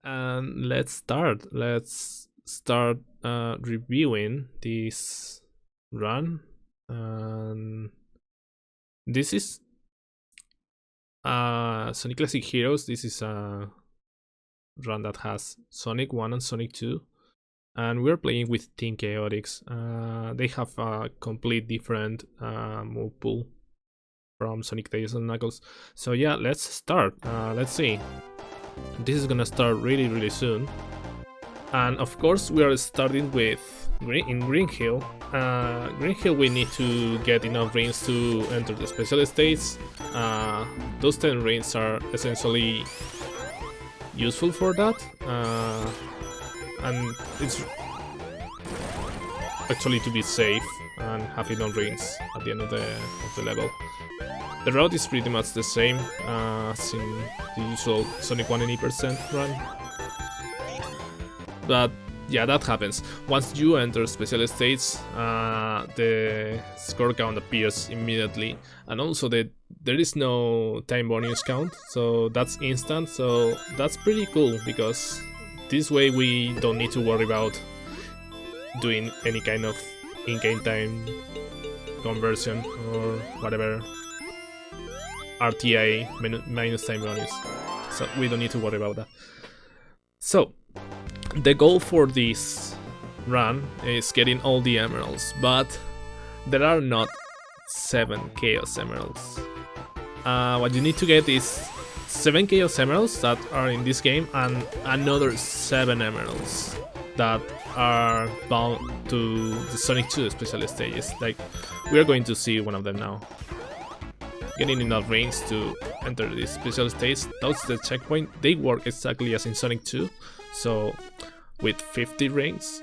And let's start. Let's start reviewing this run. And this is Sonic Classic Heroes. This is a run that has Sonic 1 and Sonic 2. And we're playing with Team Chaotix. They have a complete different move pool from Sonic Tails and Knuckles. So yeah, let's start. Let's see. This is gonna start really soon. And of course we are starting with Green Hill. Green Hill, we need to get enough rings to enter the special states. Those 10 rings are essentially useful for that. And it's actually to be safe and have enough rings at the end of the level. The route is pretty much the same as in the usual Sonic 180% run. But yeah, that happens. Once you enter special states, the score count appears immediately, and also there is no time bonus count, so that's instant. So that's pretty cool, because this way we don't need to worry about doing any kind of in-game time conversion or whatever, RTI minus time bonus. So we don't need to worry about that. So the goal for this run is getting all the emeralds, but there are not 7 Chaos Emeralds. What you need to get is 7 Chaos Emeralds that are in this game, and another 7 emeralds that are bound to the Sonic 2 special stages. Like, we are going to see one of them now. Getting enough rings to enter these special stages, that's the checkpoint. They work exactly as in Sonic 2, so with 50 rings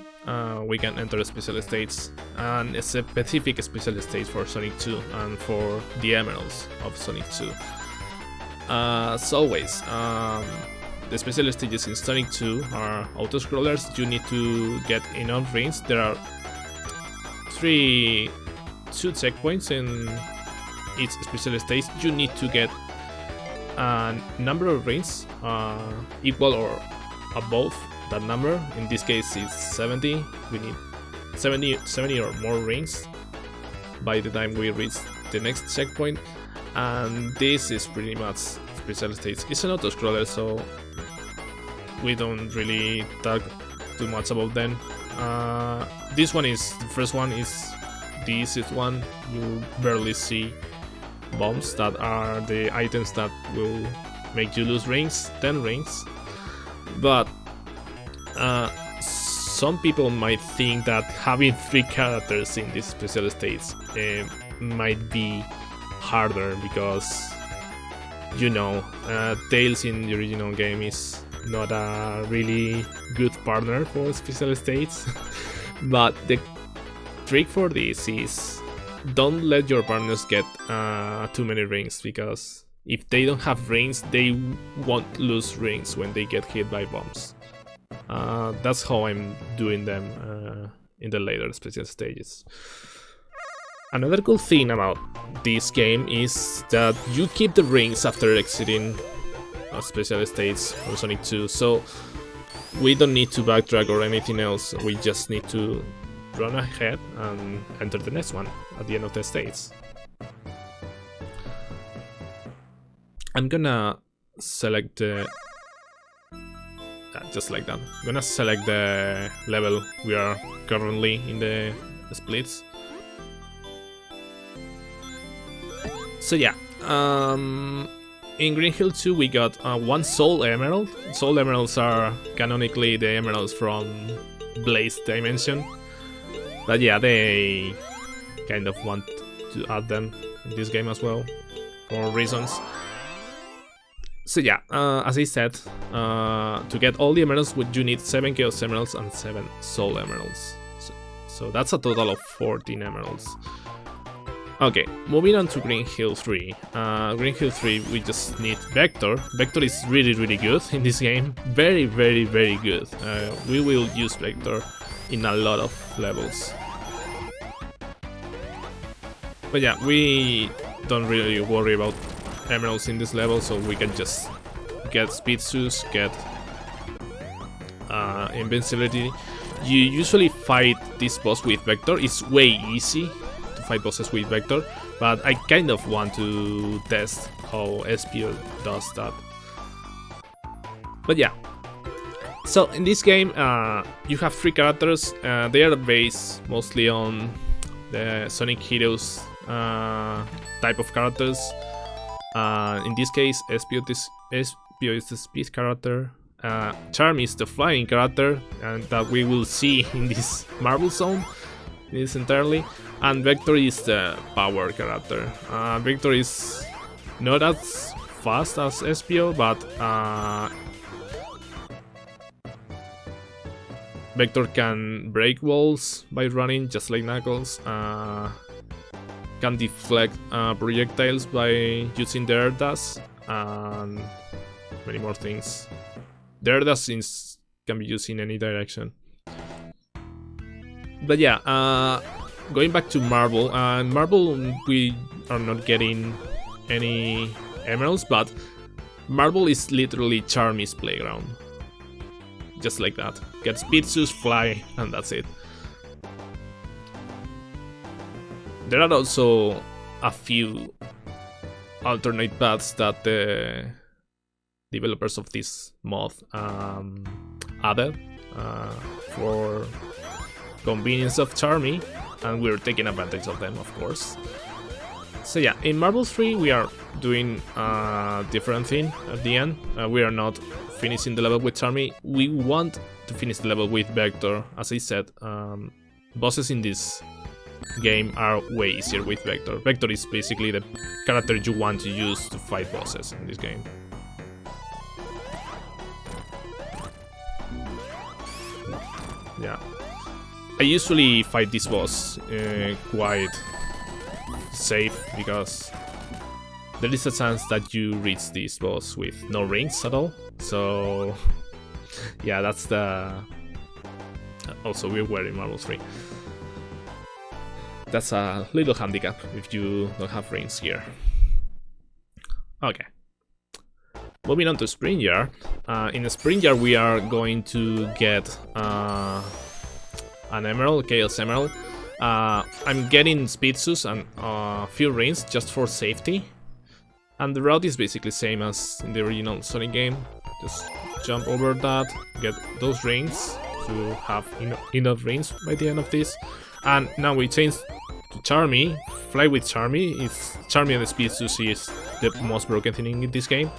we can enter special states, and a specific special stage for Sonic 2 and for the emeralds of Sonic 2. As always, the special stages in Sonic 2 are auto-scrollers. You need to get enough rings. There are 2 checkpoints in each special stage. You need to get a number of rings equal or above that number. In this case it's 70. We need 70 or more rings by the time we reach the next checkpoint. And this is pretty much special states. It's an auto-scroller, so we don't really talk too much about them. This one is, the first one is the easiest one. You barely see bombs that are the items that will make you lose rings, 10 rings. But some people might think that having 3 characters in these special states might be harder, because you know, Tails in the original game is not a really good partner for special states. But the trick for this is, don't let your partners get too many rings, because if they don't have rings, they won't lose rings when they get hit by bombs. That's how I'm doing them in the later special stages. Another cool thing about this game is that you keep the rings after exiting a special stage on Sonic 2, so we don't need to backtrack or anything else. We just need to run ahead and enter the next one at the end of the stage. I'm gonna select the... just like that. I'm gonna select the level we are currently in the splits. So yeah, in Green Hill 2 we got 1 Soul Emerald. Soul Emeralds are canonically the emeralds from Blaze Dimension. But yeah, they kind of want to add them in this game as well, for reasons. So yeah, as I said, to get all the emeralds, you need 7 Chaos Emeralds and 7 Soul Emeralds. So that's a total of 14 emeralds. Okay, moving on to Green Hill 3. Green Hill 3, we just need Vector. Vector is really good in this game. Very good. We will use Vector in a lot of levels. But yeah, we don't really worry about emeralds in this level, so we can just get speed shoes, get invincibility, you usually fight this boss with Vector. It's way easy to fight bosses with Vector, but I kind of want to test how Espio does that. But yeah. So in this game, you have 3 characters. They are based mostly on the Sonic Heroes type of characters. In this case, Espio is the speed character. Charmy is the flying character, and that we will see in this Marble Zone. This entirely. And Vector is the power character. Vector is not as fast as Espio, but Vector can break walls by running, just like Knuckles. Can deflect projectiles by using the air dash, and many more things. The air dash can be used in any direction. But yeah, going back to Marble, and Marble we are not getting any emeralds, but Marble is literally Charmy's playground. Just like that. Get speed shoes, fly, and that's it. There are also a few alternate paths that the developers of this mod added for convenience of Charmy, and we're taking advantage of them, of course. So yeah, in Marble 3 we are doing a different thing at the end. We are not finishing the level with Charmy. We want to finish the level with Vector. As I said, bosses in this game are way easier with Vector. Vector is basically the character you want to use to fight bosses in this game. Yeah, I usually fight this boss quite safe, because there is a chance that you reach this boss with no rings at all. So yeah, that's the... Also, we're wearing Marble 3. That's a little handicap if you don't have rings here. Okay. Moving on to Spring Yard. In the Spring Yard we are going to get an emerald, Chaos Emerald. I'm getting speed shoes and a few rings just for safety. And the route is basically the same as in the original Sonic game. Just jump over that, get those rings to have enough rings by the end of this. And now we change to Charmy, fly with Charmy. It's Charmy and the speed shoes is the most broken thing in this game.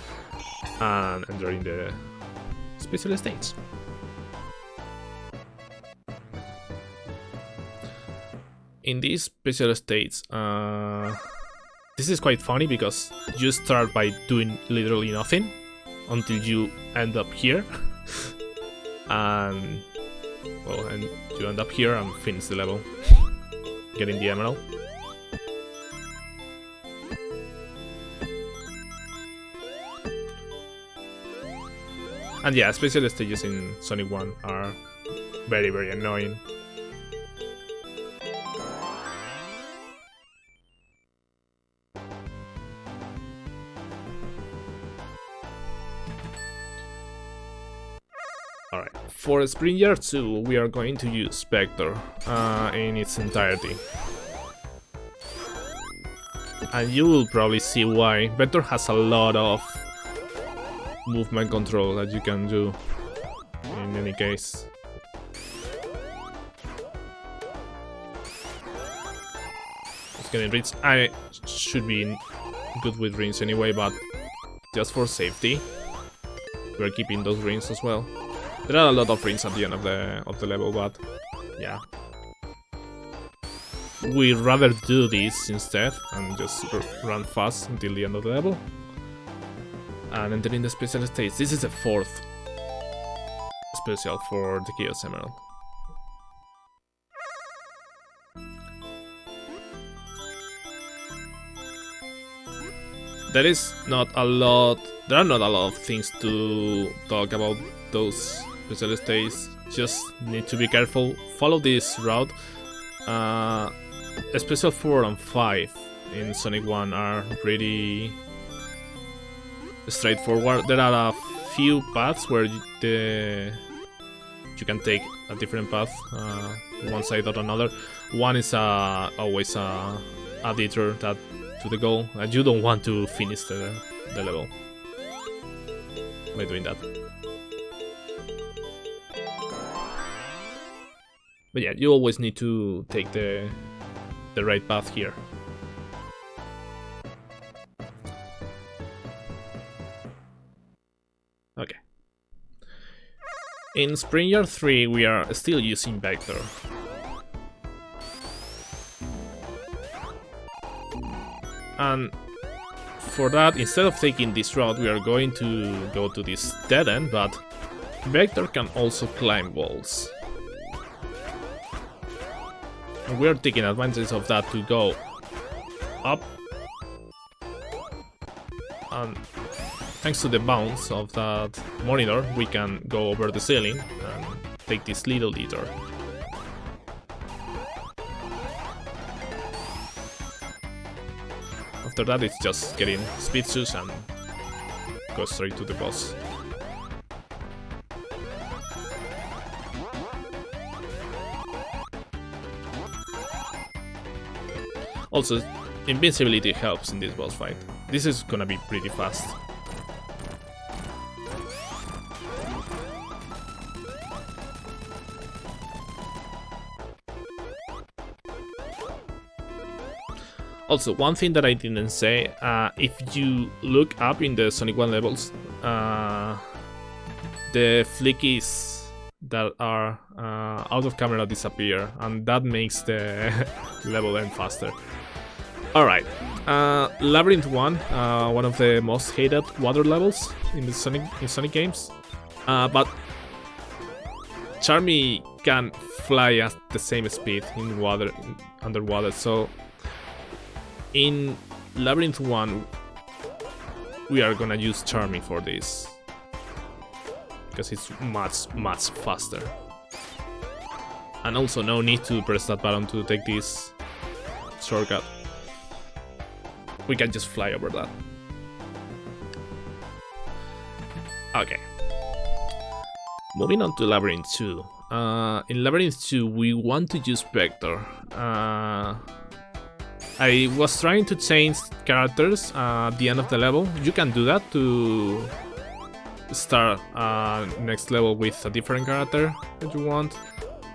And entering the special stage. In these special states, this is quite funny because you start by doing literally nothing until you end up here, and well, and you end up here and finish the level, getting the emerald. And yeah, special stages in Sonic 1 are very, very annoying. Alright, for Spring Yard 2 we are going to use Vector in its entirety. And you will probably see why. Vector has a lot of movement control that you can do in any case. Just getting rings. I should be good with rings anyway, but just for safety we're keeping those rings as well. There are a lot of rings at the end of the level, but yeah, we'd rather do this instead and just run fast until the end of the level. And entering the special stage. This is the 4th special for the Chaos Emerald. There are not a lot of things to talk about those special stages. Just need to be careful. Follow this route. Special 4 and 5 in Sonic 1 are pretty straightforward. There are a few paths where the you can take a different path, one side or another. One is always a detour that to the goal, and you don't want to finish the level by doing that. But yeah, you always need to take the right path here. Okay. In Spring Yard 3, we are still using Vector. And for that, instead of taking this route, we are going to go to this dead end, but Vector can also climb walls. And we are taking advantage of that to go up. And thanks to the bounce of that monitor, we can go over the ceiling and take this little detour. After that, it's just getting speed shoes and go straight to the boss. Also, invincibility helps in this boss fight. This is gonna be pretty fast. Also, one thing that I didn't say, if you look up in the Sonic 1 levels, the flickies that are out of camera disappear, and that makes the level end faster. Alright, Labyrinth 1, one of the most hated water levels in the Sonic games, but Charmy can fly at the same speed in water, underwater, so in Labyrinth 1 we are gonna use Charmy for this, because it's much faster. And also no need to press that button to take this shortcut. We can just fly over that. Okay. Moving on to Labyrinth 2. In Labyrinth 2 we want to use Vector. I was trying to change characters at the end of the level. You can do that to start next level with a different character that you want,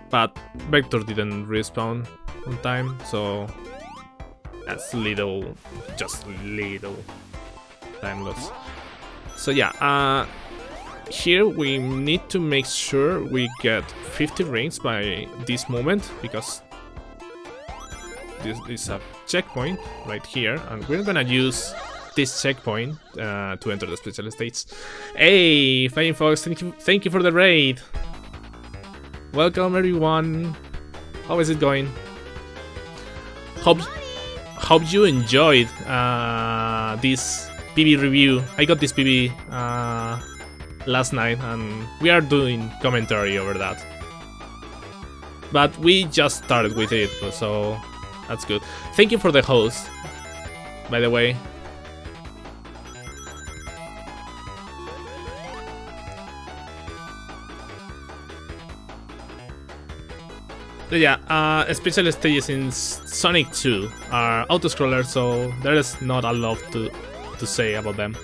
but Vector didn't respawn on time, so that's just little time loss. So yeah, here we need to make sure we get 50 rings by this moment, because this is a checkpoint right here, and we're gonna use this checkpoint to enter the special stage. Hey, Flying Fox, thank you for the raid. Welcome everyone. How is it going? Hope you enjoyed this PB review. I got this PB last night, and we are doing commentary over that. But we just started with it, so that's good. Thank you for the host, by the way. But yeah, special stages in Sonic 2 are auto-scrollers, so there is not a lot to say about them.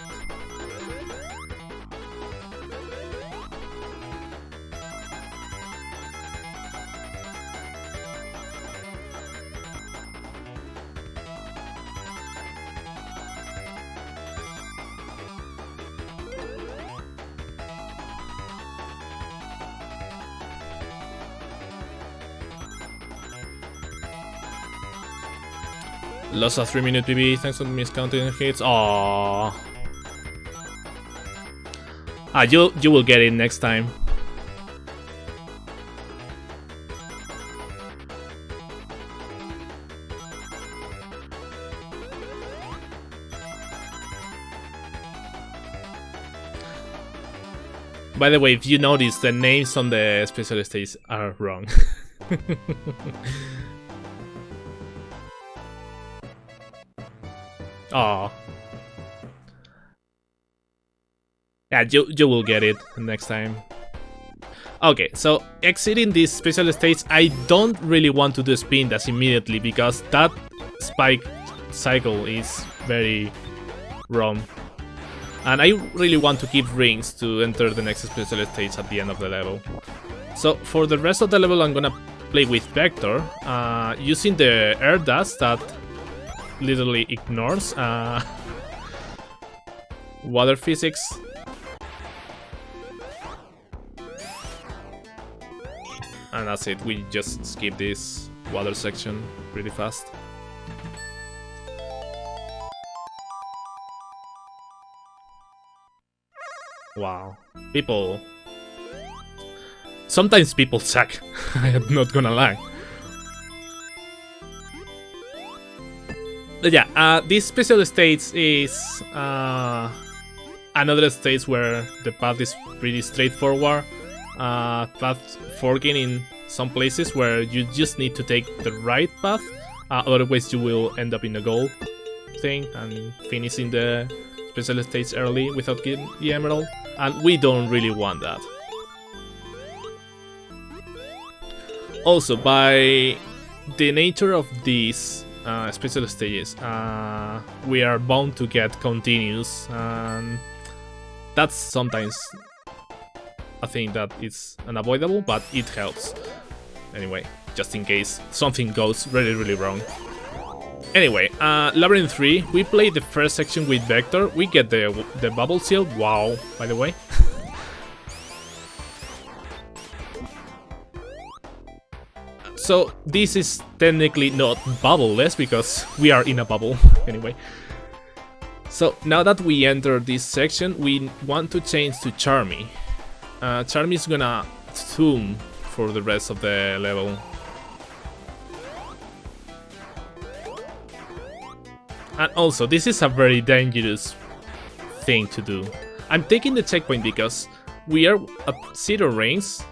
Lost a 3-minute PB thanks to miscounting hits. Aww. You will get it next time. By the way, if you notice, the names on the special stages are wrong. Oh, yeah, you will get it next time. Okay, so exiting these special states, I don't really want to do spin dash immediately because that spike cycle is very wrong. And I really want to keep rings to enter the next special stage at the end of the level. So for the rest of the level, I'm gonna play with Vector, using the air dash that literally ignores water physics. And that's it, we just skip this water section pretty fast. Wow, sometimes people suck, I'm not gonna lie. But yeah, this special stage is another stage where the path is pretty straightforward. Path forking in some places where you just need to take the right path, otherwise you will end up in a goal thing and finishing the special stage early without getting the emerald, and we don't really want that. Also, by the nature of these special stages, we are bound to get continues, and that's sometimes a thing that is unavoidable, but it helps. Anyway, just in case something goes really wrong. Anyway, Labyrinth 3, we played the first section with Vector, we get the bubble seal, wow, by the way. So this is technically not bubbleless because we are in a bubble, anyway. So now that we enter this section, we want to change to Charmy. Charmy is gonna zoom for the rest of the level. And also, this is a very dangerous thing to do. I'm taking the checkpoint because we are at 0 rings.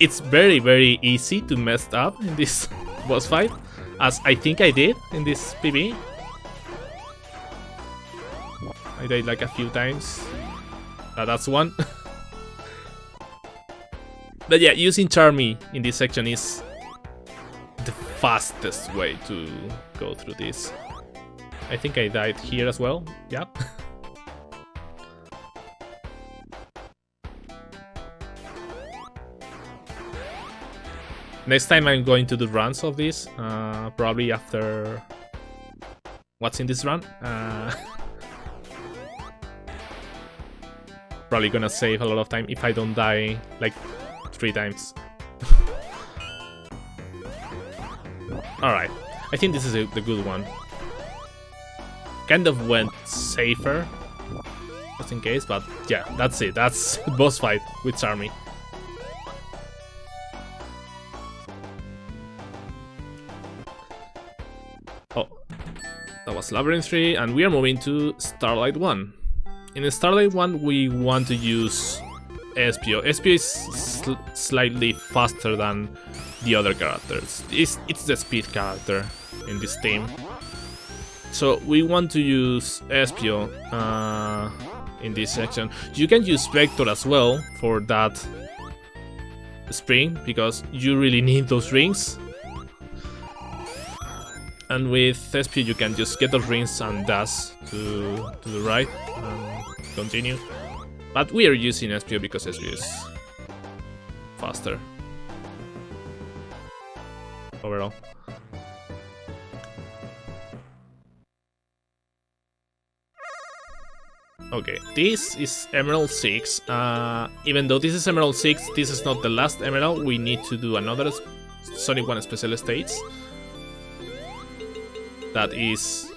It's very easy to mess up in this boss fight, as I think I did in this PB. I died like a few times. That's one. But yeah, using Charmy in this section is the fastest way to go through this. I think I died here as well. Yeah. Next time I'm going to do runs of this, probably after what's in this run. Probably gonna save a lot of time if I don't die like 3 times. Alright, I think this is the good one. Kind of went safer, just in case, but yeah, that's it. That's boss fight with Charmy. Oh, that was Labyrinth 3, and we are moving to Starlight 1. In Starlight 1, we want to use SPO. SPO is slightly faster than the other characters. It's the speed character in this team. So we want to use SPO in this section. You can use Vector as well for that spring, because you really need those rings. And with SPO you can just get those rings and dash to the right and continue. But we are using SPO because SPO is faster overall. Okay, this is Emerald 6. Even though this is Emerald 6, this is not the last Emerald. We need to do another Sonic 1 special stage. That is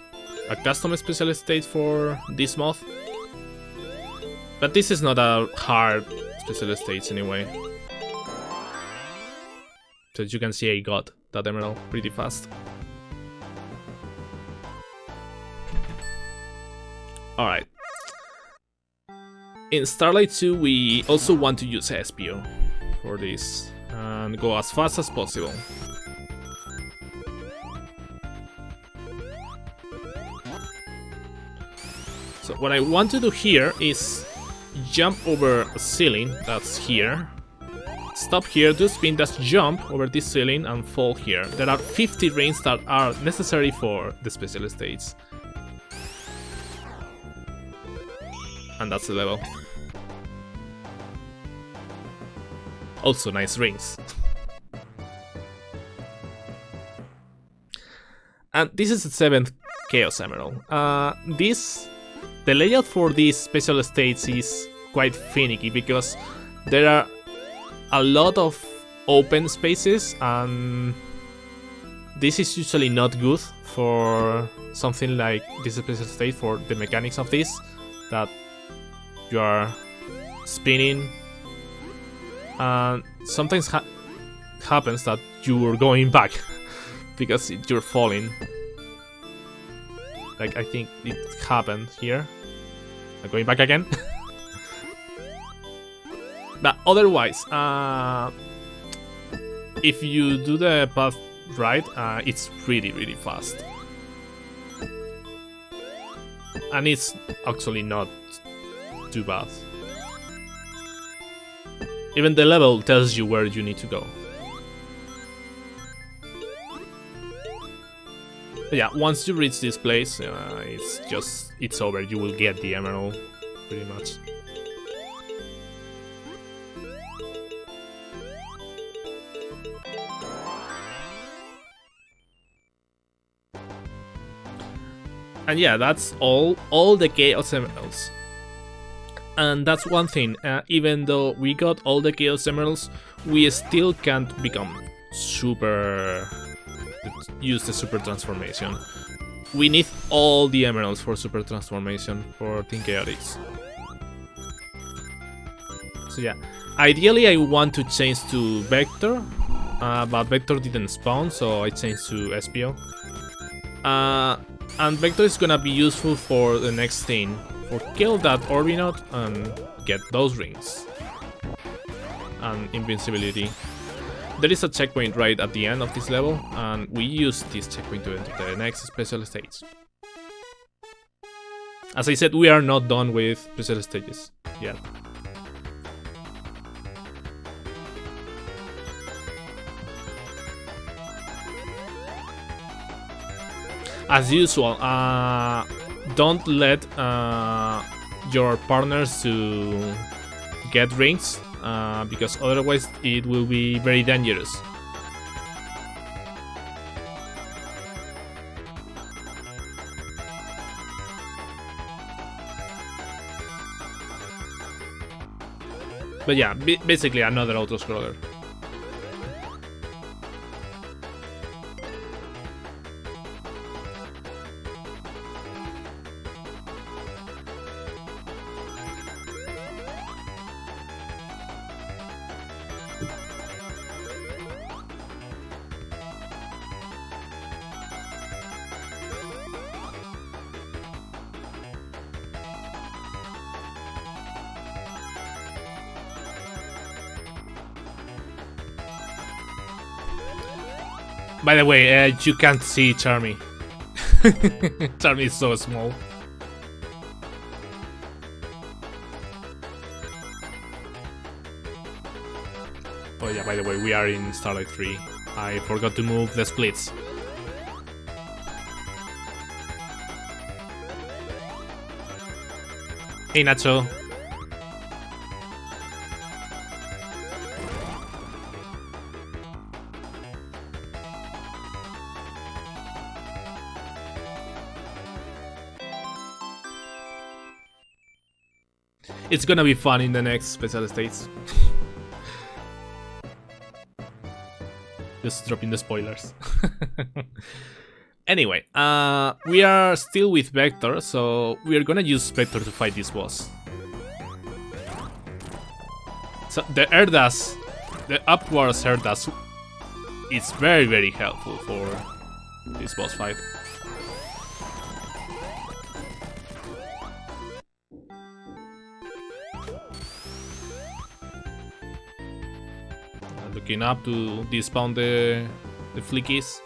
a custom special stage for this moth. But this is not a hard special stage anyway. So as you can see, I got that emerald pretty fast. Alright. In Starlight 2, we also want to use SPO for this and go as fast as possible. So what I want to do here is jump over a ceiling that's here. Stop here, do spin, dash, jump over this ceiling and fall here. There are 50 rings that are necessary for the special stages. And that's the level. Also nice rings. And this is the 7th Chaos Emerald. The layout for these special states is quite finicky because there are a lot of open spaces, and this is usually not good for something like this special state, for the mechanics of this, that you are spinning and sometimes happens that you are going back because you're falling. Like, I think it happened here. I'm going back again. But otherwise, if you do the path right, it's really fast. And it's actually not too bad. Even the level tells you where you need to go. But yeah, once you reach this place, it's over. You will get the emerald, pretty much. And yeah, that's all the Chaos Emeralds. And that's one thing, even though we got all the Chaos Emeralds, we still can't become super... use the Super Transformation. We need all the Emeralds for Super Transformation for Team Chaotix. So yeah, ideally I want to change to Vector, but Vector didn't spawn, so I changed to Espio. And Vector is gonna be useful for the next thing, for kill that Orbinot and get those rings. And invincibility. There is a checkpoint right at the end of this level, and we use this checkpoint to enter the next special stage. As I said, we are not done with special stages yet. As usual, don't let your partners to get rings, because otherwise it will be very dangerous. But yeah, basically another auto-scroller. By the way, you can't see Charmy. Charmy is so small. Oh yeah, by the way, we are in Starlight 3. I forgot to move the splits. Hey Nacho. It's gonna be fun in the next special states. Just dropping the spoilers. Anyway, we are still with Vector, so we are gonna use Vector to fight this boss. So the air dash, the upwards air dash, is very helpful for this boss fight. Looking up to despawn the flickies.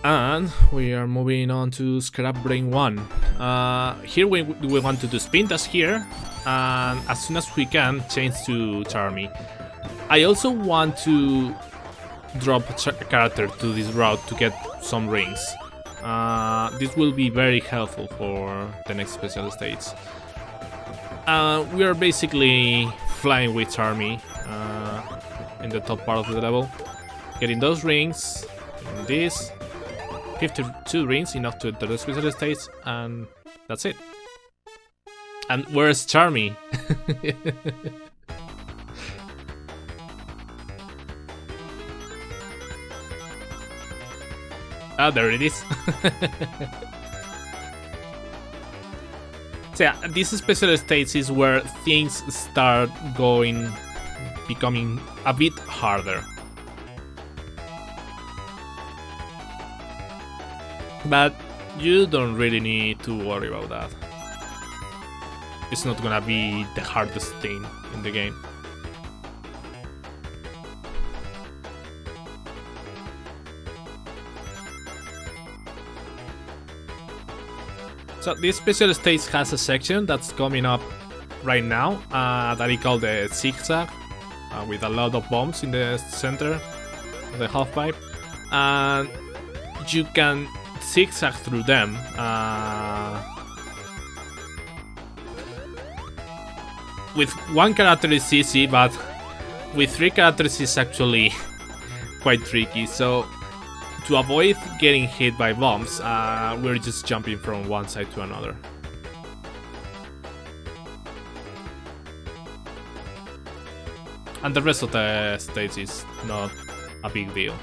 And we are moving on to Scrap Brain 1. Here we want to do spin dash here, and as soon as we can, change to Charmy. I also want to drop a character to this route to get some rings. This will be very helpful for the next special stage. We are basically flying with Charmy in the top part of the level, getting those rings, and this 52 rings, enough to enter the special stage, and that's it. And where's Charmy? Ah, there it is. So yeah, this special stage is where things start becoming a bit harder. But you don't really need to worry about that. It's not gonna be the hardest thing in the game. So this special stage has a section that's coming up right now that I call the zigzag, with a lot of bombs in the center of the half pipe, and you can zigzag through them. With one character it's easy, but with 3 characters it's actually quite tricky. So to avoid getting hit by bombs, we're just jumping from one side to another. And the rest of the stage is not a big deal.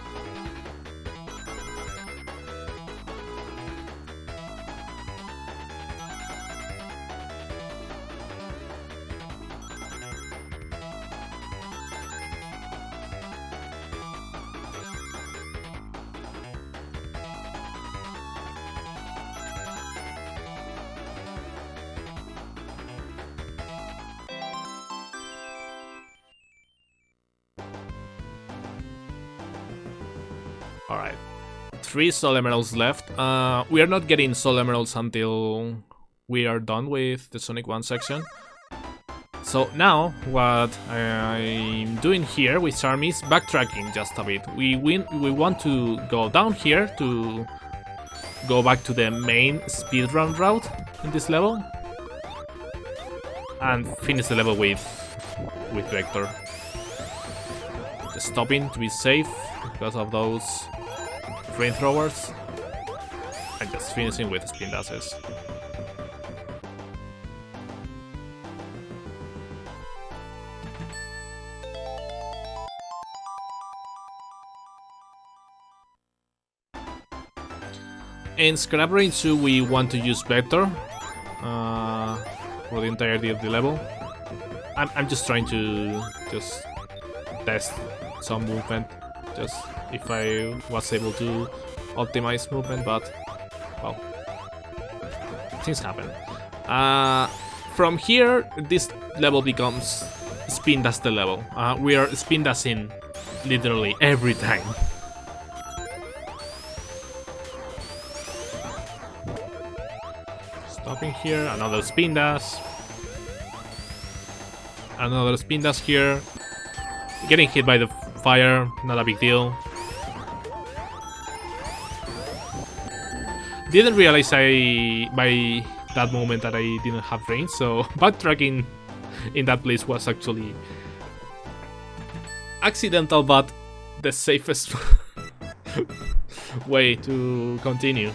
Alright, 3 soul emeralds left. We are not getting soul emeralds until we are done with the Sonic 1 section. So now, what I'm doing here with Charmy is backtracking just a bit. We want to go down here to go back to the main speedrun route in this level and finish the level with Vector. Just stopping to be safe because of those flamethrowers, and just finishing with spin dashes. In Scrap Brain 2 we want to use Vector for the entirety of the level. I'm just trying to test some movement, just if I was able to optimize movement, but well, things happen. From here, this level becomes spin dash the level. We are spin dashing literally every time. Stopping here, another spin dash. Another spin dash here. Getting hit by the fire, not a big deal. Didn't realize by that moment that I didn't have range, so backtracking in that place was actually accidental, but the safest way to continue.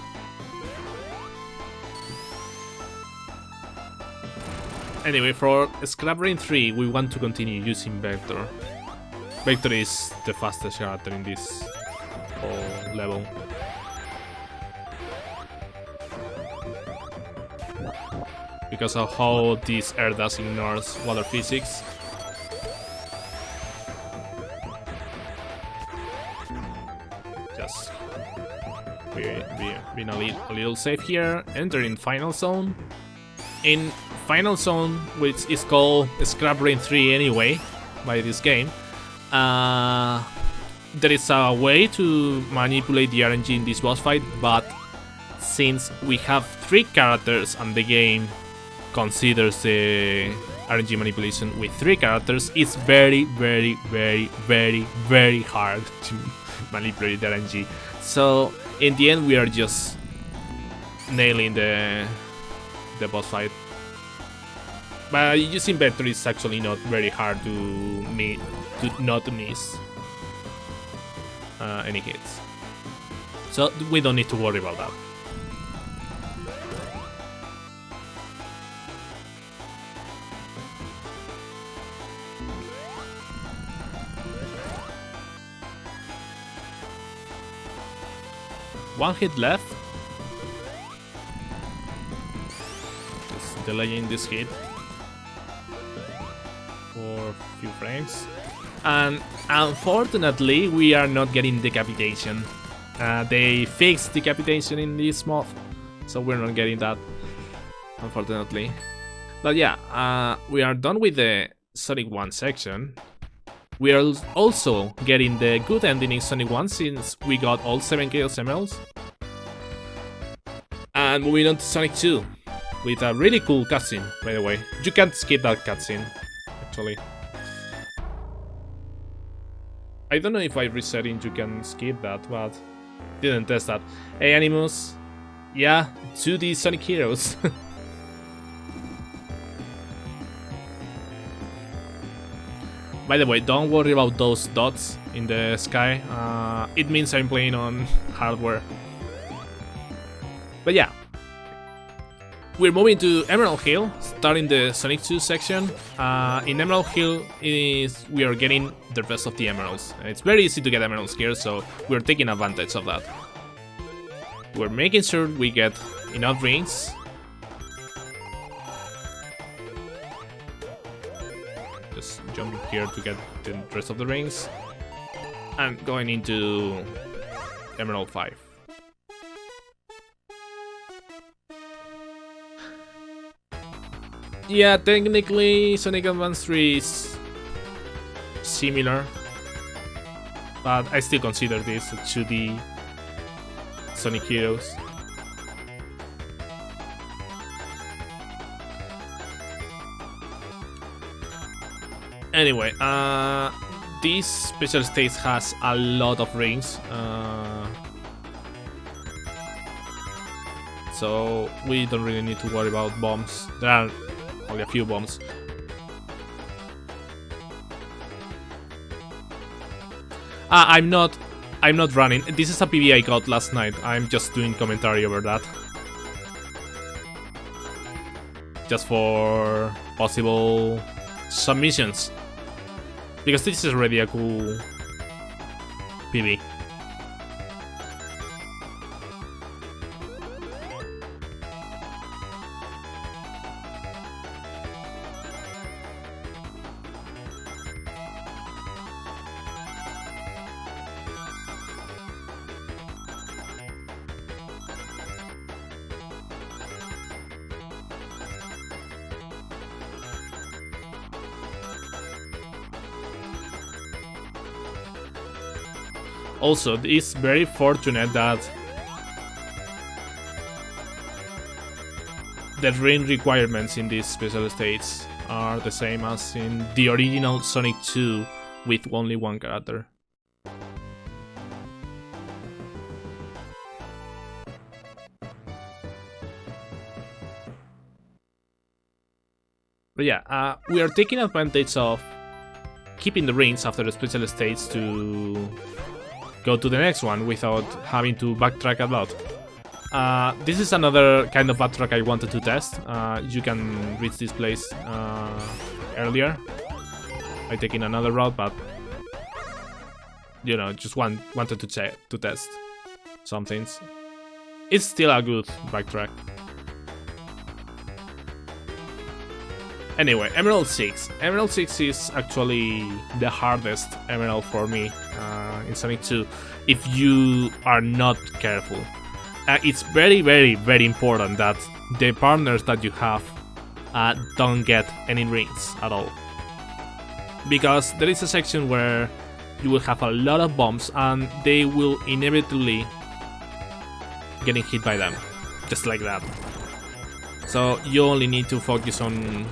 Anyway, for Scrap Brain 3, we want to continue using Vector. Vector is the fastest character in this whole level. Because of how this air dash ignores water physics. Just being a little safe here. Entering Final Zone. In Final Zone, which is called Scrap Brain 3 anyway, by this game, there is a way to manipulate the RNG in this boss fight, but since we have 3 characters and the game considers the RNG manipulation with 3 characters, it's very hard to manipulate the RNG. So in the end we are just nailing the boss fight. But using Vector is actually not very hard to not miss any hits. So we don't need to worry about that. One hit left. Just delaying this hit for a few frames. And unfortunately, we are not getting decapitation. They fixed decapitation in this mod, so we're not getting that, unfortunately. But yeah, we are done with the Sonic 1 section. We are also getting the good ending in Sonic 1 since we got all 7 Chaos Emeralds. And moving on to Sonic 2 with a really cool cutscene, by the way. You can't skip that cutscene, actually. I don't know if by resetting you can skip that, but didn't test that. Hey Animus, yeah, 2D Sonic Heroes. By the way, don't worry about those dots in the sky. It means I'm playing on hardware. But yeah, we're moving to Emerald Hill, starting the Sonic 2 section. In Emerald Hill, we are getting the rest of the emeralds. It's very easy to get emeralds here, so we're taking advantage of that. We're making sure we get enough rings. Just jumping here to get the rest of the rings. And going into Emerald 5. Yeah, technically Sonic Advance 3 is similar, but I still consider this a 2D Sonic Heroes. Anyway, this special stage has a lot of rings, so we don't really need to worry about bombs. There are only a few bombs. I'm not running. This is a PB I got last night. I'm just doing commentary over that, just for possible submissions, because this is already a cool PB. Also, it's very fortunate that the ring requirements in these special states are the same as in the original Sonic 2 with only one character. But yeah, we are taking advantage of keeping the rings after the special states to go to the next one without having to backtrack a lot. This is another kind of backtrack I wanted to test. You can reach this place earlier by taking another route, but you know, just wanted to test some things. It's still a good backtrack. Anyway, Emerald 6. Emerald 6 is actually the hardest emerald for me in Sonic 2, if you are not careful. It's very important that the partners that you have don't get any rings at all. Because there is a section where you will have a lot of bombs and they will inevitably getting hit by them. just like that. So you only need to focus on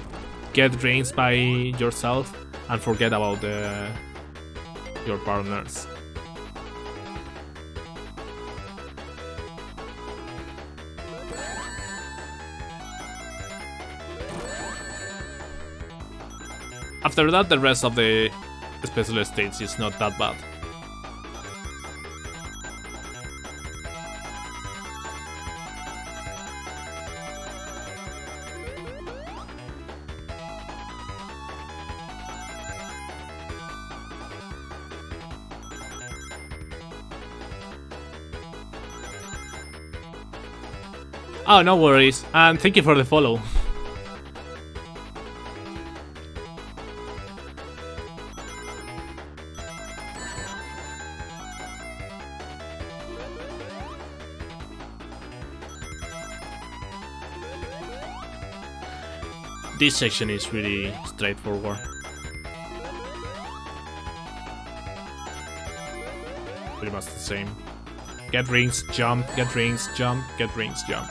get rings by yourself and forget about your partners. After that, the rest of the special states is not that bad. Oh, no worries, and thank you for the follow. This section is really straightforward. Pretty much the same. Get rings, jump, get rings, jump, get rings, jump.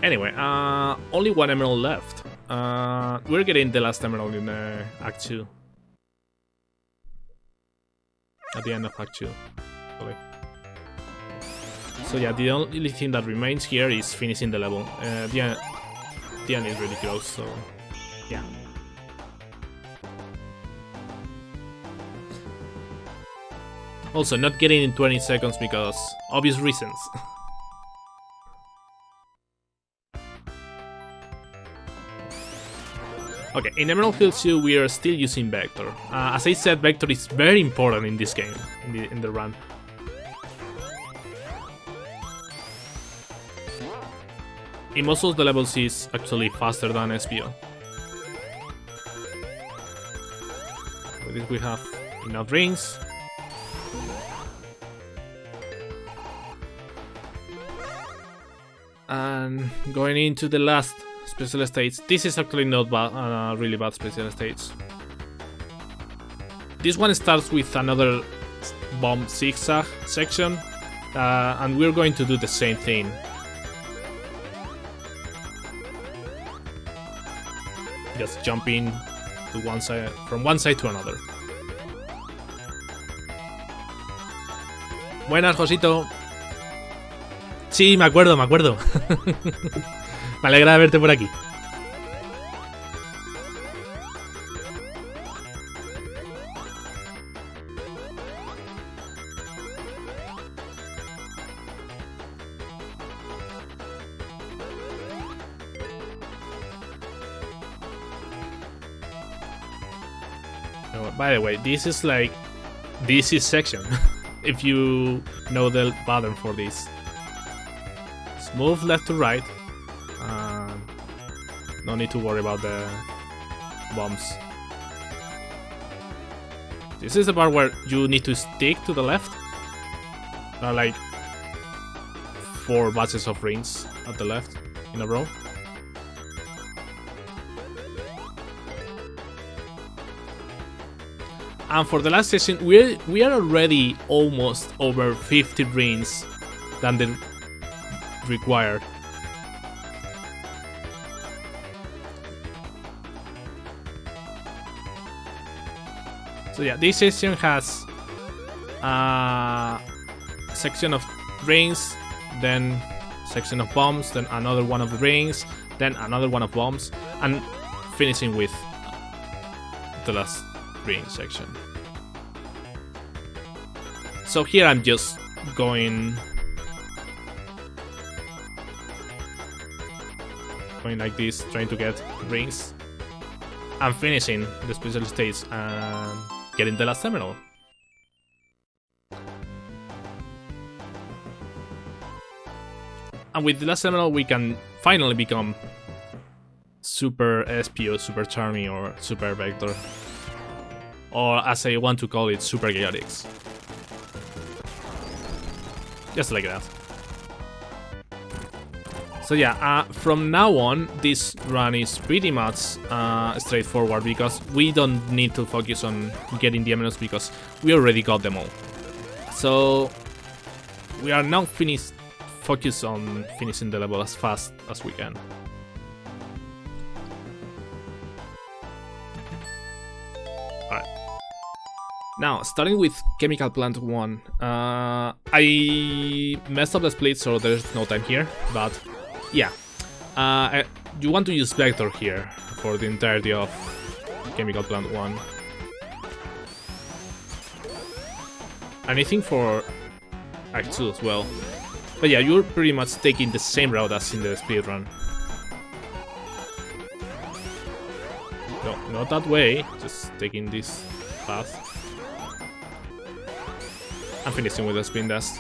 Anyway, only one emerald left. We're getting the last emerald in Act 2. At the end of Act 2. Actually. So yeah, the only thing that remains here is finishing the level. The end is really close, so yeah. Also, not getting in 20 seconds because obvious reasons. Okay, in Emerald Hill 2 we are still using Vector. As I said, Vector is very important in this game, in the run. In most of the levels is actually faster than SPO. With this we have enough rings. And going into the last special states. This is actually not bad, really bad special states. This one starts with another bomb zigzag section, and we're going to do the same thing. Just jumping to one side, from one side to another. Buenas, Josito. Sí, me acuerdo. Me alegra verte por aquí. By the way, this is section. If you know the pattern for this. Just move left to right. No need to worry about the bombs. This is the part where you need to stick to the left. There are like 4 batches of rings at the left in a row. And for the last session, we are already almost over 50 rings than the required. So yeah, this section has a section of rings, then section of bombs, then another one of the rings, then another one of bombs, and finishing with the last ring section. So here I'm just going like this, trying to get rings, and finishing the special stage and getting the last emerald. And with the last emerald we can finally become Super SPO, Super Charming, or Super Vector. Or as I want to call it, Super Chaotix. Just like that. So yeah, from now on, this run is pretty much straightforward because we don't need to focus on getting the emeralds because we already got them all. So we are now focused on finishing the level as fast as we can. Alright. Now, starting with Chemical Plant 1. I messed up the split, so there's no time here, but yeah. You want to use Vector here for the entirety of Chemical Plant 1. Anything for Act 2 as well. But yeah, you're pretty much taking the same route as in the speedrun. No, not that way, just taking this path. And finishing with a spin dust.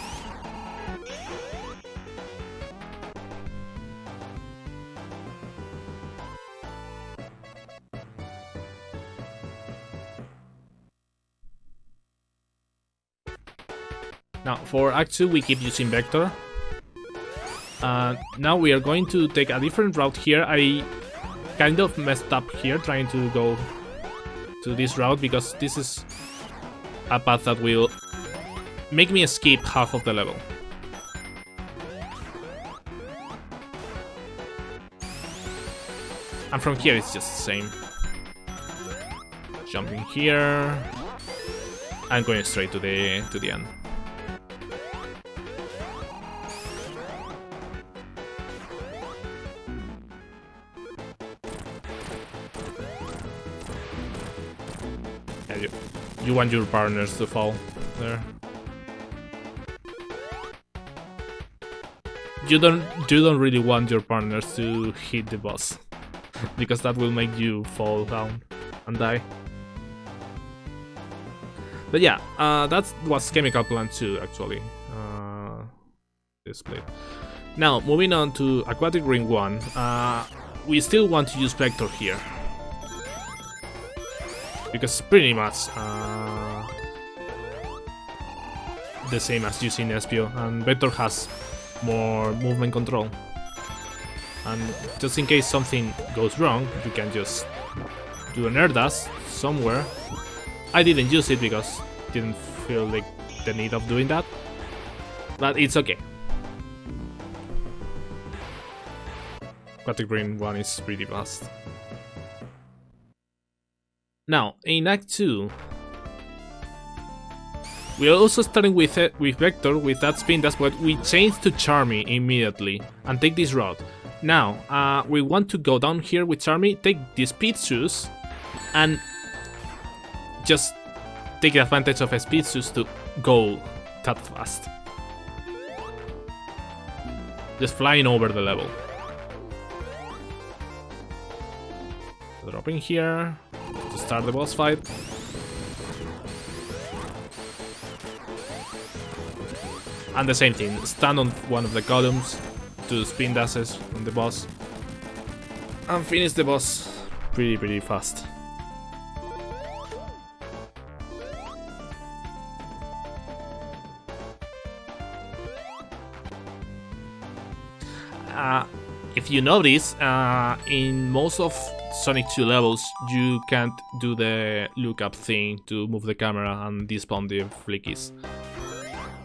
Now, for Act 2, we keep using Vector. Now we are going to take a different route here. I kind of messed up here trying to go to this route because this is a path that will make me skip half of the level. And from here it's just the same. Jumping here and going straight to the end. You want your partners to fall there. You don't really want your partners to hit the boss because that will make you fall down and die. But yeah, that was Chemical Plant 2 actually. Displayed. Now moving on to Aquatic Ring 1. We still want to use Vector here. Because pretty much the same as using Espio, and Vector has more movement control. And just in case something goes wrong, you can just do an air dash somewhere. I didn't use it because I didn't feel like the need of doing that, but it's okay. Aquatic Ring 1 is pretty fast. Now, in Act 2, we are also starting with Vector, with that spin dash, but we change to Charmy immediately and take this route. Now, we want to go down here with Charmy, take the speed shoes, and just take advantage of a speed shoes to go that fast. Just flying over the level. Dropping here to start the boss fight. And the same thing, stand on one of the columns, do spin dashes on the boss, and finish the boss pretty fast. If you notice, in most of Sonic 2 levels, you can't do the lookup thing to move the camera and despawn the flickies.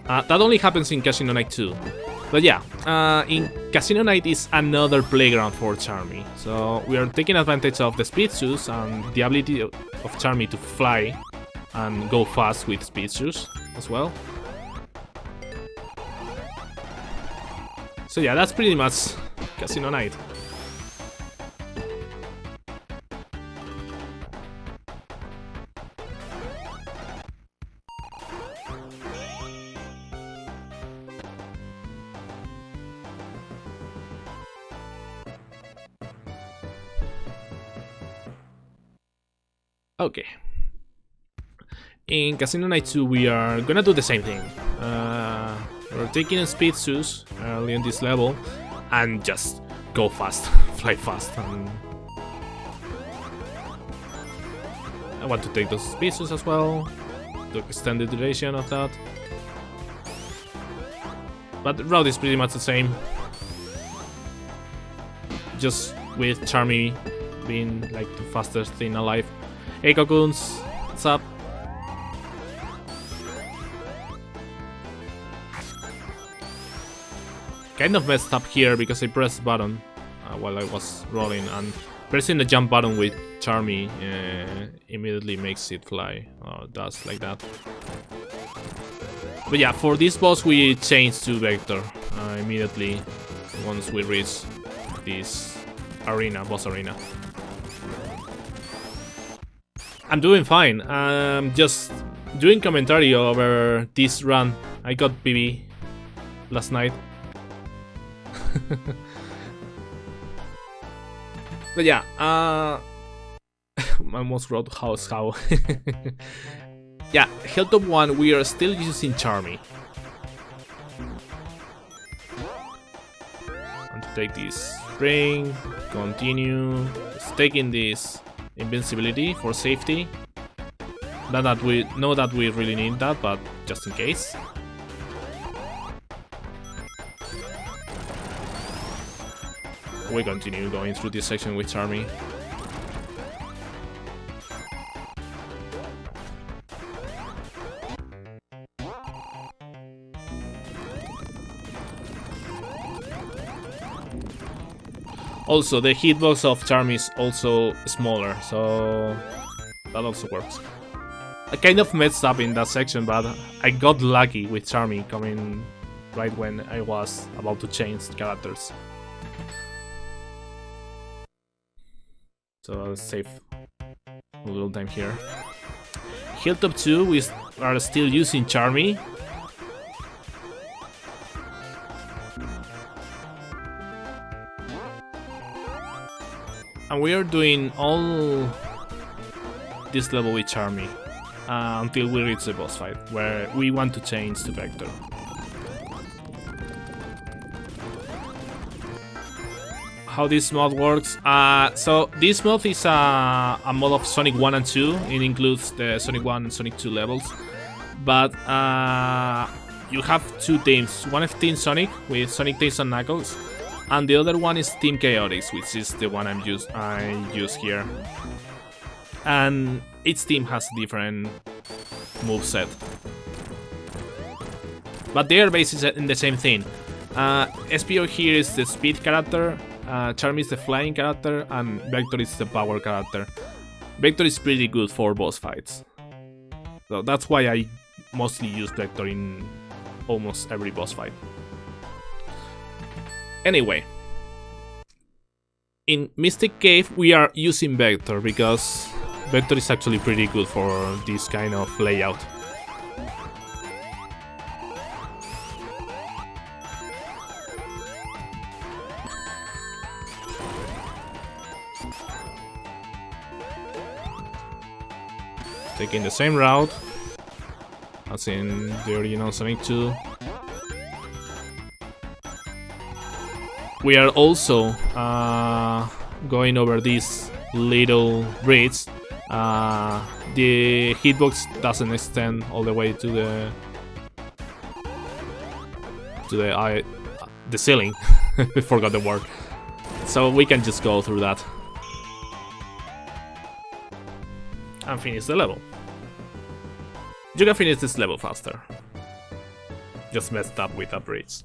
That only happens in Casino Night 2. But yeah, in Casino Night is another playground for Charmy. So we are taking advantage of the speed shoes and the ability of Charmy to fly and go fast with speed shoes as well. So yeah, that's pretty much Casino Night. Okay. In Casino Night 2 we are gonna do the same thing. We're taking a speed shoes early in this level and just go fast, fly fast. And I want to take those speed shoes as well to extend the duration of that. But the route is pretty much the same. Just with Charmy being like the fastest thing alive. Hey Cocoons, what's up? Kind of messed up here because I pressed button while I was rolling, and pressing the jump button with Charmy immediately makes it fly, or does like that. But yeah, for this boss we change to Vector immediately once we reach this arena, boss arena. I'm doing fine. I'm just doing commentary over this run. I got PB last night. But yeah, I almost wrote house how. Yeah, Hilltop 1 we are still using Charmy. And to take this spring, continue, just taking this invincibility for safety. Not that we know that we really need that, but just in case. We continue going through this section with Charmy. Also, the hitbox of Charmy is also smaller, so that also works. I kind of messed up in that section, but I got lucky with Charmy coming right when I was about to change characters. So I'll save a little time here. Hilltop 2, we are still using Charmy. And we are doing all this level with Charmy until we reach the boss fight, where we want to change to Vector. How this mod works? So this mod is a mod of Sonic 1 and 2. It includes the Sonic 1 and Sonic 2 levels. But you have two teams. One is Team Sonic with Sonic, Tails and Knuckles. And the other one is Team Chaotix, which is the one I use here. And each team has a different moveset. But they are basically in the same thing. SPO here is the speed character, Charmy is the flying character, and Vector is the power character. Vector is pretty good for boss fights. So that's why I mostly use Vector in almost every boss fight. Anyway, in Mystic Cave we are using Vector because Vector is actually pretty good for this kind of layout. Taking the same route as in the original Sonic 2. We are also going over this little bridge. The hitbox doesn't extend all the way to the ceiling. I forgot the word. So we can just go through that and finish the level. You can finish this level faster. Just messed up with that bridge.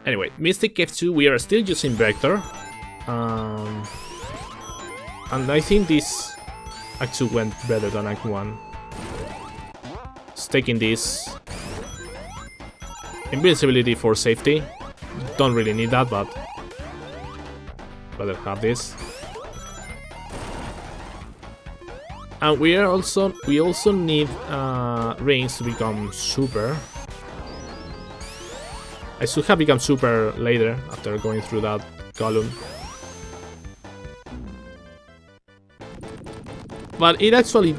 Anyway, Mystic Cave 2, we are still using Vector. And I think this Act 2 went better than Act 1. Just taking this invincibility for safety. Don't really need that, but better have this. And we also need rings to become super. I should have become super later after going through that column. But it actually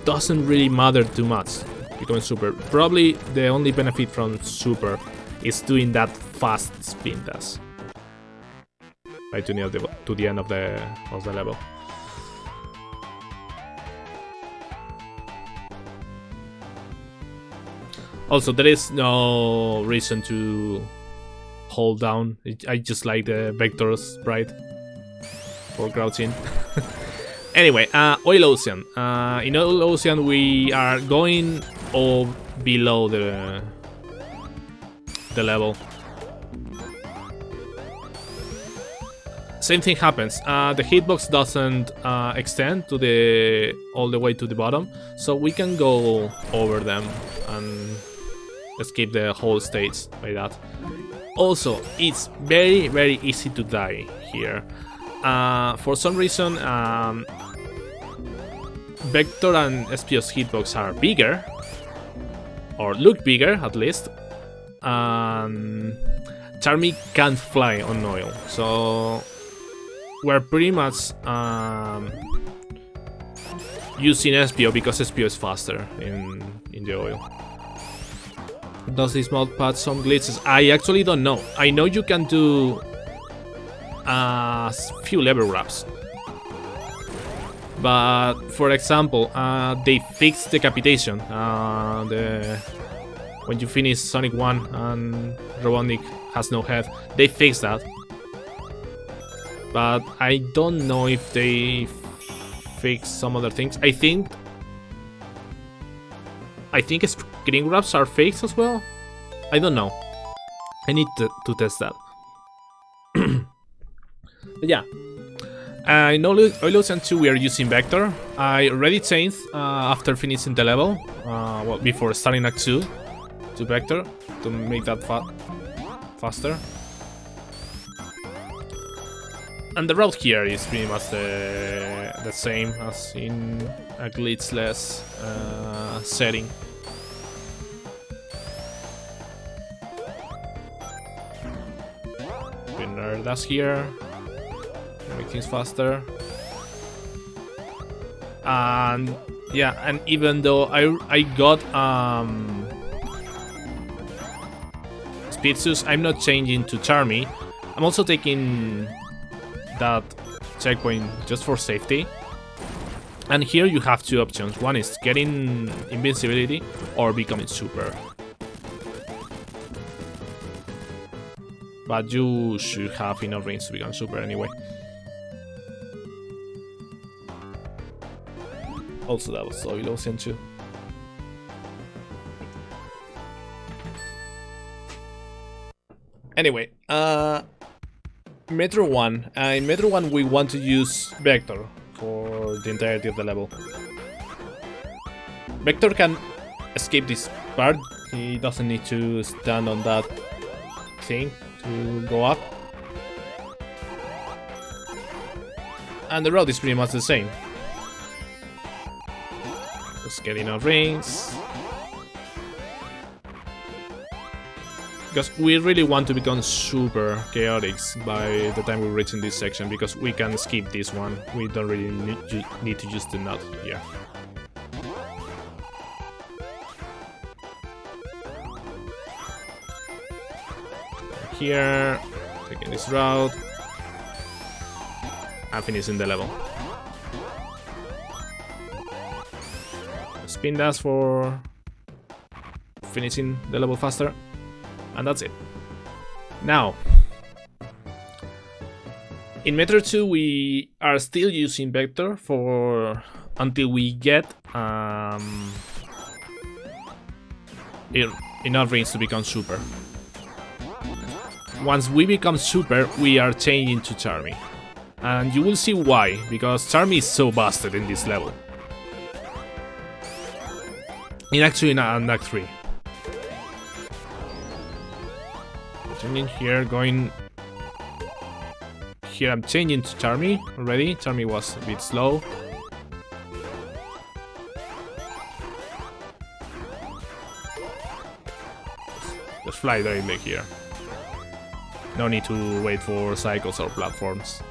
doesn't really matter too much becoming super. Probably the only benefit from super is doing that fast spin dash right to the end of the level. Also, there is no reason to hold down. I just like the vector sprite for crouching. Anyway, Oil Ocean. In Oil Ocean, we are going below the level. Same thing happens. The hitbox doesn't extend to all the way to the bottom, so we can go over them and escape the whole stage by that. Also, it's very, very easy to die here. For some reason, Vector and Espio's hitbox are bigger, or look bigger at least. Charmy can't fly on oil, so we're pretty much using Espio because Espio is faster in the oil. Does this mod patch some glitches? I actually don't know. I know you can do a few level grabs, but for example, they fixed decapitation. When you finish Sonic 1 and Robotnik has no head, they fixed that. But I don't know if they fix some other things. I think screen grabs are fixed as well. I don't know. I need to test that. But yeah. In Oil Ocean 2 we are using Vector. I already changed after finishing the level. Well, before starting Act 2 to Vector to make that faster. And the route here is pretty much the same as in a glitchless setting. Winner that's here. Make things faster. And yeah, and even though I got Speed Sus, I'm not changing to Charmy. I'm also taking that checkpoint just for safety. And here you have two options. One is getting invincibility or becoming super. But you should have enough rings to become super anyway. Also that was Oil Ocean 2. Anyway, Metro 1. In Metro 1 we want to use Vector for the entirety of the level. Vector can escape this part. He doesn't need to stand on that thing to go up. And the road is pretty much the same. Just getting enough rings. Because we really want to become super Chaotix by the time we reach in this section, because we can skip this one. We don't really need to use the nut here. Here, taking this route, and finishing the level. Spin dash for finishing the level faster. And that's it. Now, in Metro 2 we are still using Vector until we get enough rings to become super. Once we become super, we are changing to Charmy. And you will see why, because Charmy is so busted in this level. In Act 3. Changing here, going here. I'm changing to Charmy already. Charmy was a bit slow. Just fly directly here. No need to wait for cycles or platforms.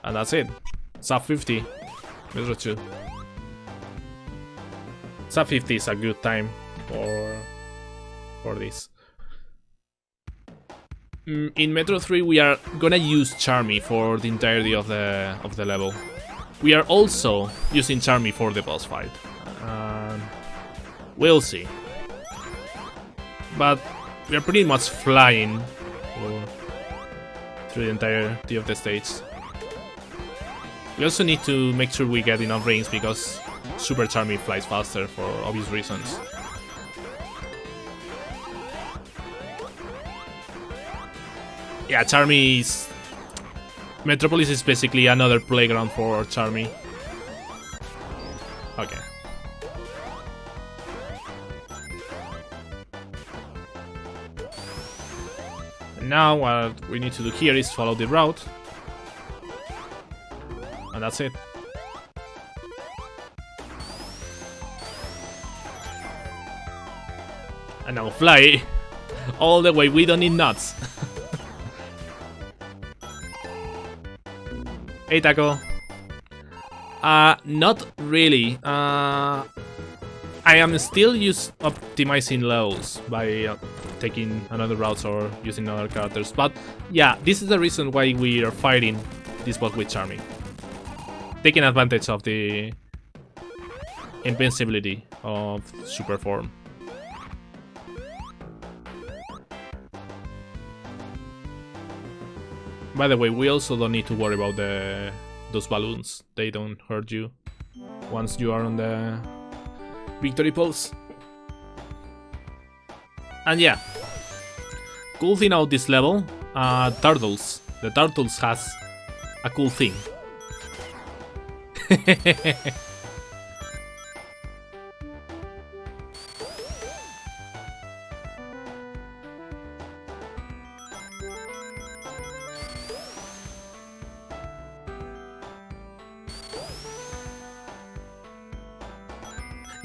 And that's it. Sub 50, Metro 2. Sub 50 is a good time for this. in Metro 3 we are gonna use Charmy for the entirety of the level. We are also using Charmy for the boss fight. We'll see. But we are pretty much flying through the entirety of the stage. We also need to make sure we get enough rings because Super Charmy flies faster for obvious reasons. Yeah, Charmy is... Metropolis is basically another playground for Charmy. Okay. And now what we need to do here is follow the route. And that's it. And now fly all the way, we don't need nuts. Hey Taco. Not really. I am still optimizing levels by taking another routes or using other characters. But yeah, this is the reason why we are fighting this boss with Charmy. Taking advantage of the invincibility of super form. By the way, we also don't need to worry about those balloons. They don't hurt you once you are on the victory pose. And yeah, cool thing about this level, turtles. The turtles has a cool thing.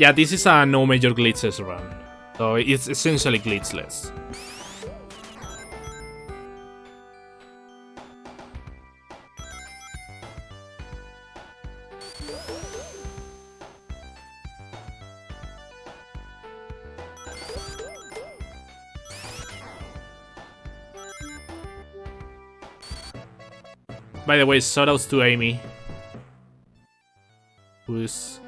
Yeah, this is a no major glitches run, so it's essentially glitchless. By the way, shoutouts to Amy, who's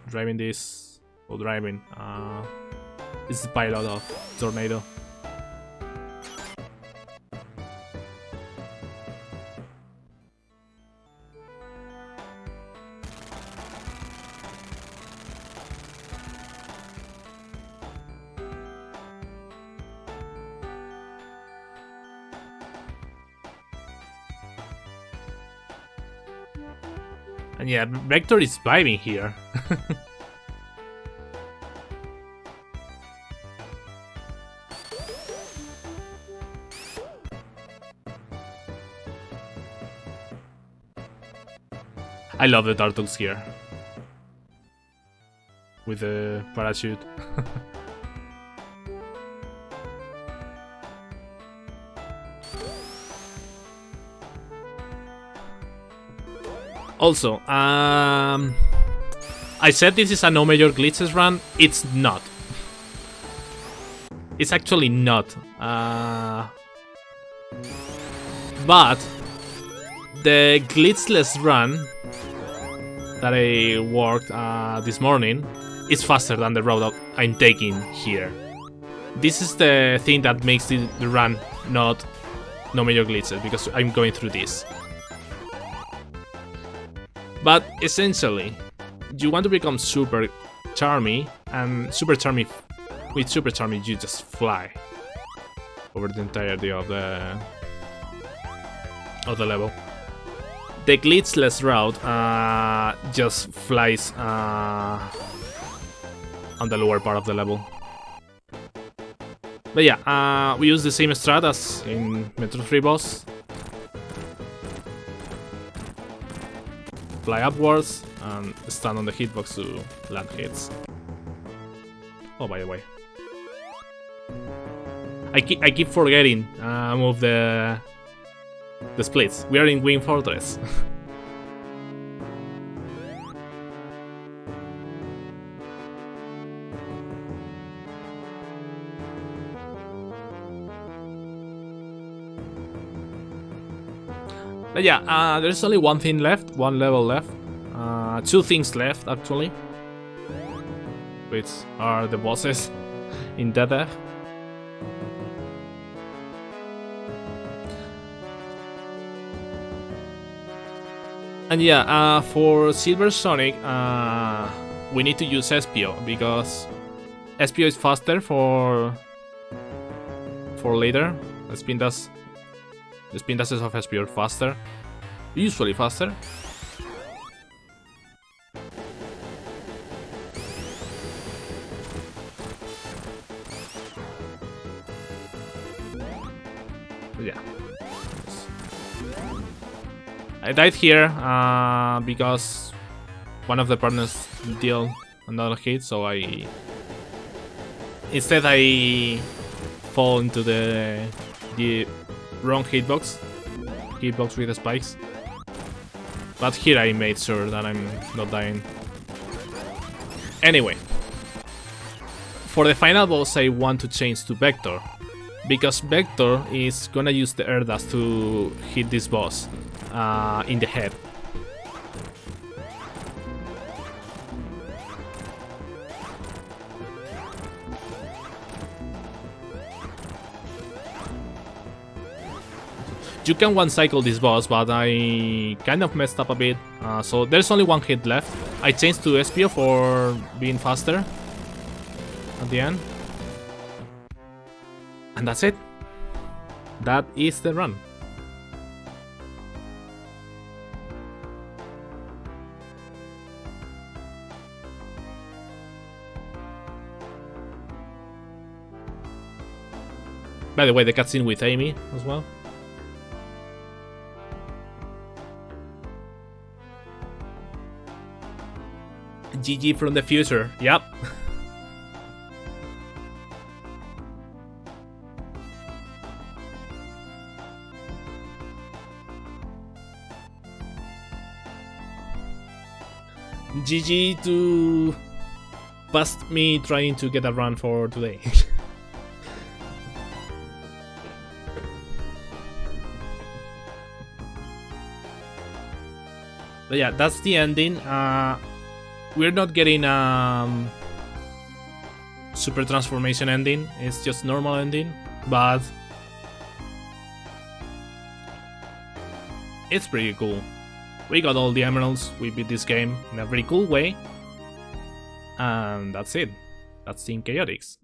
driving this, or driving, this is the pilot of Tornado. And yeah, Vector is vibing here. I love the turtles here. With the parachute. Also, I said this is a no major glitches run. It's not. It's actually not. But the glitchless run that I worked this morning is faster than the route I'm taking here. This is the thing that makes the run not no major glitches, because I'm going through this. But essentially, you want to become Super Charmy, and with Super Charmy you just fly over the entirety of the level. The glitchless route just flies on the lower part of the level. But yeah, we use the same strat as in Metro 3 boss. Fly upwards and stand on the hitbox to land hits. Oh, by the way, I keep forgetting move the splits. We are in Wing Fortress. But yeah, there's only one thing left, one level left. Two things left, actually. Which are the bosses in Death. And yeah, for Silver Sonic, we need to use Espio, because Espio is faster for later. The spin dashes of Espio are faster, usually faster. Yeah. I died here because one of the partners dealt another hit, so instead I fall into the wrong hitbox with the spikes. But here I made sure that I'm not dying. Anyway, for the final boss I want to change to Vector, because Vector is gonna use the air dash to hit this boss in the head. You can one-cycle this boss, but I kind of messed up a bit, so there's only one hit left. I changed to Espio for being faster at the end. And that's it. That is the run. By the way, the cutscene with Amy as well. GG from the future, yep. GG to past me trying to get a run for today. But yeah, that's the ending. We're not getting super transformation ending, it's just normal ending, but it's pretty cool. We got all the emeralds, we beat this game in a very cool way, and that's it. That's Team Chaotix.